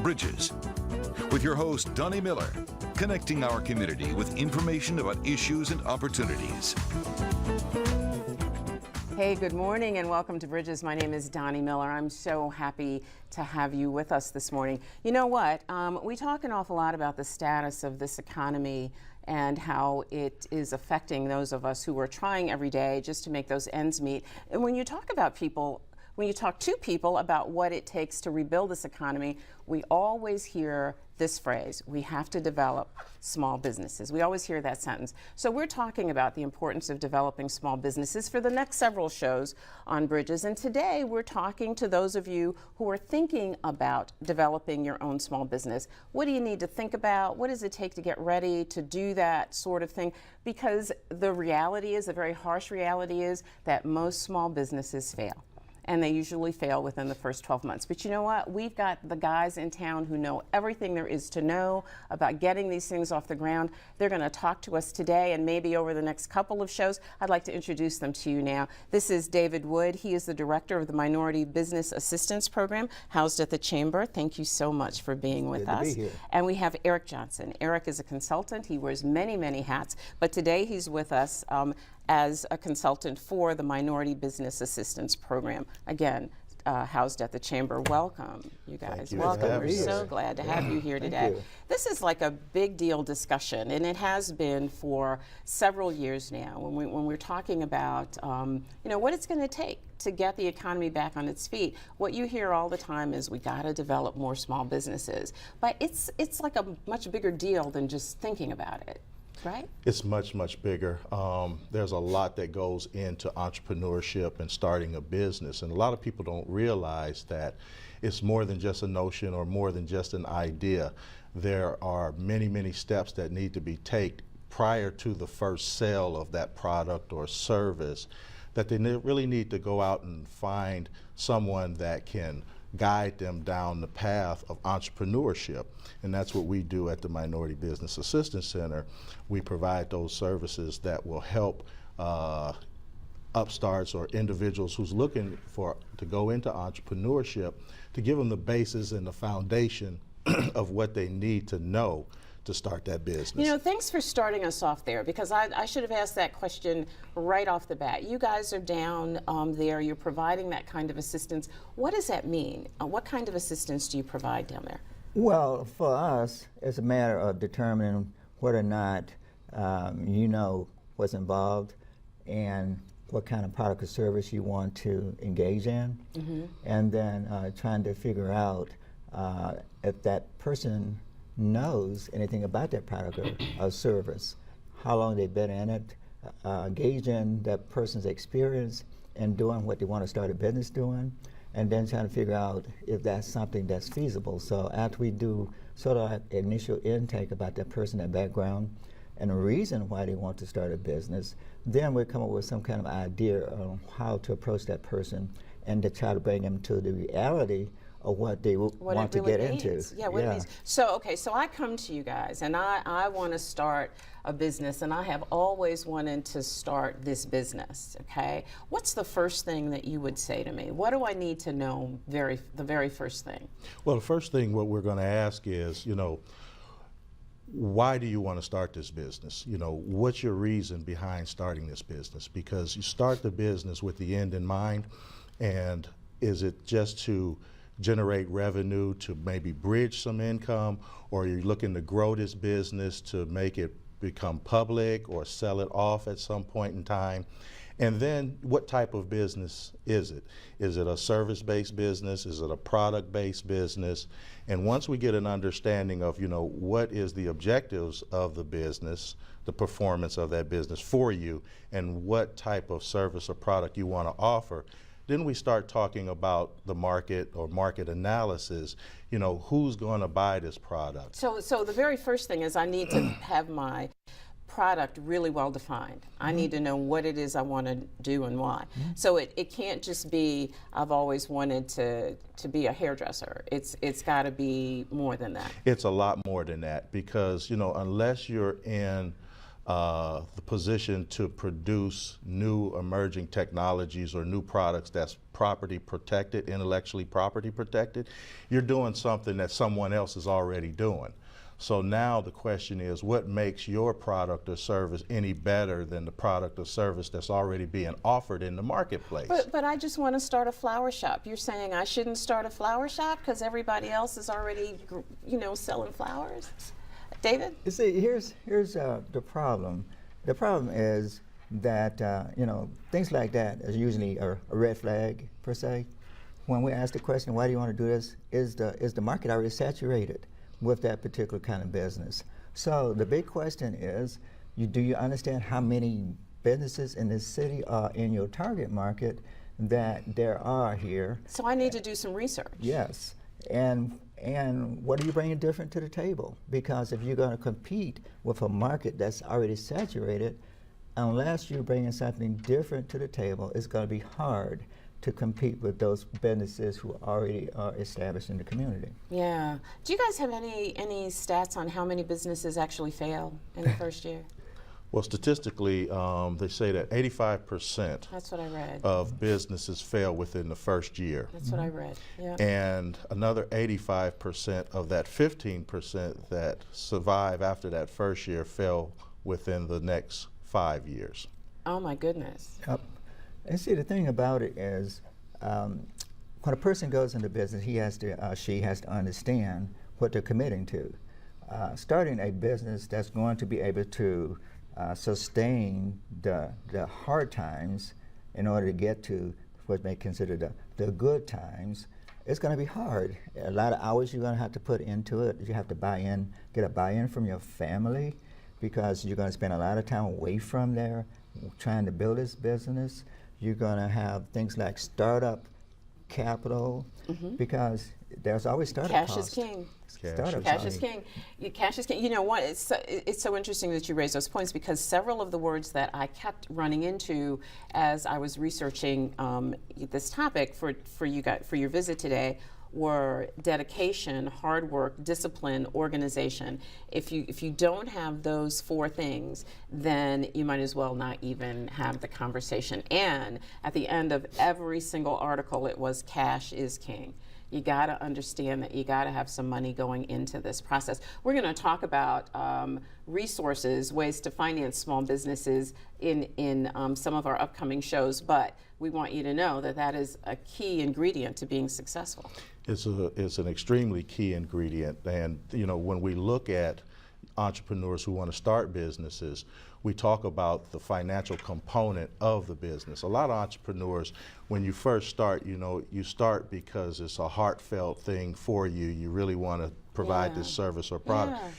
Bridges, with your host, Donnie Miller, connecting our community with information about issues and opportunities. Hey, good morning and welcome to Bridges. My name is Donnie Miller. I'm so happy to have you with us this morning. You know what? We talk an awful lot about the status of this economy and how it is affecting those of us who are trying every day just to make those ends meet. And when you talk about people, when you talk to people about what it takes to rebuild this economy, we always hear this phrase: we have to develop small businesses. We always hear that sentence. So we're talking about the importance of developing small businesses for the next several shows on Bridges. And today we're talking to those of you who are thinking about developing your own small business. What do you need to think about? What does it take to get ready to do that sort of thing? Because the reality is, the very harsh reality is that most small businesses fail. And they usually fail within the first 12 months. But you know what? We've got the guys in town who know everything there is to know about getting these things off the ground. They're going to talk to us today and maybe over the next couple of shows. I'd like to introduce them to you now. This is David Wood. He is the director of the Minority Business Assistance Program housed at the Chamber. Thank you so much for being with us. And we have Eric Johnson. Eric is a consultant. He wears many, many hats. But today he's with us as a consultant for the Minority Business Assistance Program. Again, housed at the Chamber. Welcome, you guys. Welcome. We're so glad to have you here today. This is like a big deal discussion, and it has been for several years now when we're talking about you know, what it's going to take to get the economy back on its feet. What you hear all the time is we got to develop more small businesses. But it's like a much bigger deal than just thinking about it. Right? It's much, much bigger. There's a lot that goes into entrepreneurship and starting a business, and a lot of people don't realize that it's more than just a notion or more than just an idea. There are many, many steps that need to be taken prior to the first sale of that product or service, that they really need to go out and find someone that can guide them down the path of entrepreneurship. And that's what we do at the Minority Business Assistance Center. We provide those services that will help upstarts or individuals who's looking to go into entrepreneurship, to give them the basis and the foundation of what they need to know to start that business. You know, thanks for starting us off there, because I should have asked that question right off the bat. You guys are down there, you're providing that kind of assistance. What does that mean? What kind of assistance do you provide down there? Well, for us, it's a matter of determining whether or not you know what's involved and what kind of product or service you want to engage in, and then trying to figure out if that person knows anything about that product or service, how long they've been in it, gauge in that person's experience in doing what they want to start a business doing, and then trying to figure out if that's something that's feasible. So after we do sort of an initial intake about that person, their background, and the reason why they want to start a business, then we come up with some kind of idea on how to approach that person and to try to bring them to the reality of what they want to get into. Yeah, what it means. So, okay, so I come to you guys and I want to start a business, and I have always wanted to start this business, okay? What's the first thing that you would say to me? What do I need to know the very first thing? Well, the first thing what we're going to ask is, you know, why do you want to start this business? You know, what's your reason behind starting this business? Because you start the business with the end in mind, and is it just to generate revenue to maybe bridge some income, or are you looking to grow this business to make it become public or sell it off at some point in time? And then what type of business is it? Is it a service-based business? Is it a product-based business? And once we get an understanding of, you know, what is the objectives of the business, the performance of that business for you, and what type of service or product you want to offer, then we start talking about the market or market analysis. You know, who's going to buy this product? So the very first thing is I need to have my product really well defined. I need to know what it is I want to do and why. So it can't just be, I've always wanted to be a hairdresser. It's got to be more than that. It's a lot more than that, because, you know, unless you're in the position to produce new emerging technologies or new products that's property protected, intellectually property protected, you're doing something that someone else is already doing. So now the question is, what makes your product or service any better than the product or service that's already being offered in the marketplace? But I just want to start a flower shop. You're saying I shouldn't start a flower shop because everybody else is already, selling flowers? David? You see, here's the problem. The problem is that things like that is usually a red flag per se. When we ask the question, why do you want to do this? Is the market already saturated with that particular kind of business? So the big question is, do you understand how many businesses in this city are in your target market that there are here? So I need to do some research. Yes. And what are you bringing different to the table? Because if you're going to compete with a market that's already saturated, unless you're bringing something different to the table, it's going to be hard to compete with those businesses who already are established in the community. Yeah. Do you guys have any stats on how many businesses actually fail in the first year? Well, statistically, they say that 85% That's what I read. of businesses fail within the first year. That's what I read. Yeah. And another 85% of that 15% that survive after that first year fail within the next 5 years. Oh my goodness. Yep. And see, the thing about it is, when a person goes into business, she has to understand what they're committing to. Starting a business that's going to be able to sustain the hard times in order to get to what may consider the good times, it's going to be hard. A lot of hours you're going to have to put into it. You have to get a buy-in from your family, because you're going to spend a lot of time away from there trying to build this business. You're going to have things like startup capital, because there's always startup Cash costs. is king. Startup Cash costs. is king. Cash is king. You know what? It's so interesting that you raise those points, because several of the words that I kept running into as I was researching this topic for you guys, for your visit today, were dedication, hard work, discipline, organization. If you don't have those four things, then you might as well not even have the conversation. And at the end of every single article, it was cash is king. You got to understand that you got to have some money going into this process. We're going to talk about resources, ways to finance small businesses in some of our upcoming shows, but we want you to know that that is a key ingredient to being successful. It's an extremely key ingredient, and when we look at entrepreneurs who want to start businesses, we talk about the financial component of the business. A lot of entrepreneurs, when you first start, you start because it's a heartfelt thing for you. You really want to provide this service or product. Yeah.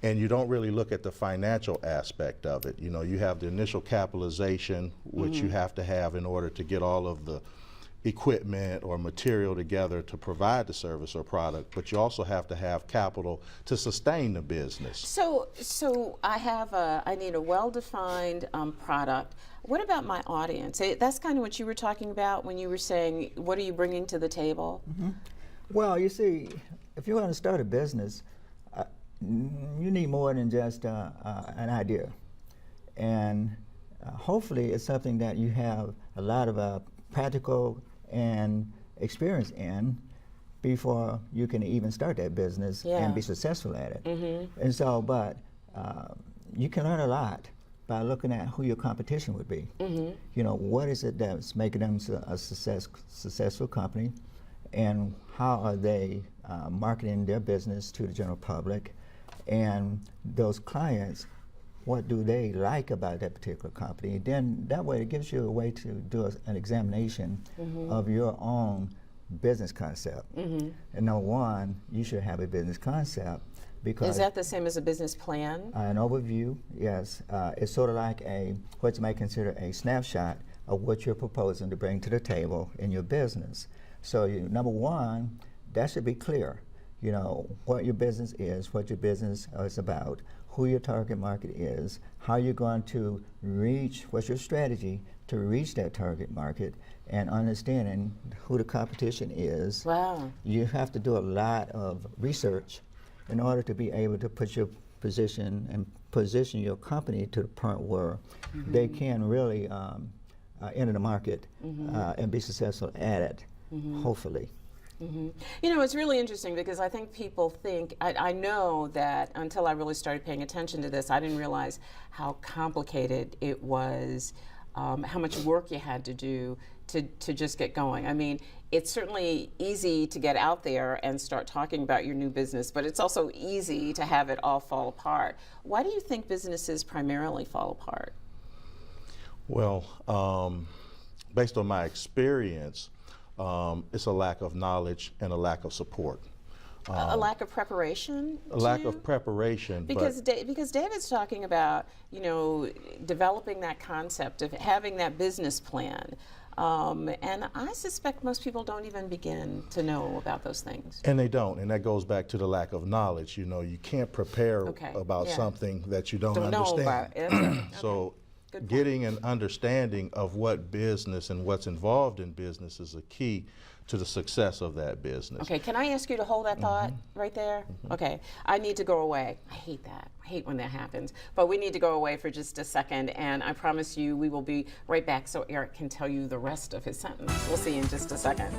And you don't really look at the financial aspect of it. You have the initial capitalization, which you have to have in order to get all of the equipment or material together to provide the service or product, but you also have to have capital to sustain the business. So I need a well-defined product. What about my audience? That's kind of what you were talking about when you were saying, what are you bringing to the table? Well, you see, if you want to start a business, you need more than just an idea. And hopefully it's something that you have a lot of practical and experience in before you can even start that business and be successful at it. And so, but you can learn a lot by looking at who your competition would be. What is it that's making them a successful company, and how are they marketing their business to the general public, and those clients, what do they like about that particular company? Then that way it gives you a way to do an examination of your own business concept. And number one, you should have a business concept, because Is that the same as a business plan? an overview, yes. It's sort of like what you might consider a snapshot of what you're proposing to bring to the table in your business. So number one, that should be clear. What your business is, what your business is about, who your target market is, how you're going to reach, what's your strategy to reach that target market, and understanding who the competition is. Wow. You have to do a lot of research in order to be able to put your position your company to the point where they can really enter the market and be successful at it, hopefully. You know, it's really interesting because I think people think, I know that until I really started paying attention to this, I didn't realize how complicated it was, how much work you had to do to just get going. I mean, it's certainly easy to get out there and start talking about your new business, but it's also easy to have it all fall apart. Why do you think businesses primarily fall apart? Well, based on my experience, it's a lack of knowledge and a lack of support. A lack of preparation? A lack of preparation. Because because David's talking about, you know, developing that concept of having that business plan. And I suspect most people don't even begin to know about those things. And they don't, and that goes back to the lack of knowledge. You know, you can't prepare about something that you don't understand. Know about. So getting an understanding of what business and what's involved in business is a key to the success of that business. Okay, can I ask you to hold that thought right there? Okay, I need to go away. I hate that. I hate when that happens. But we need to go away for just a second, and I promise you we will be right back so Eric can tell you the rest of his sentence. We'll see you in just a second.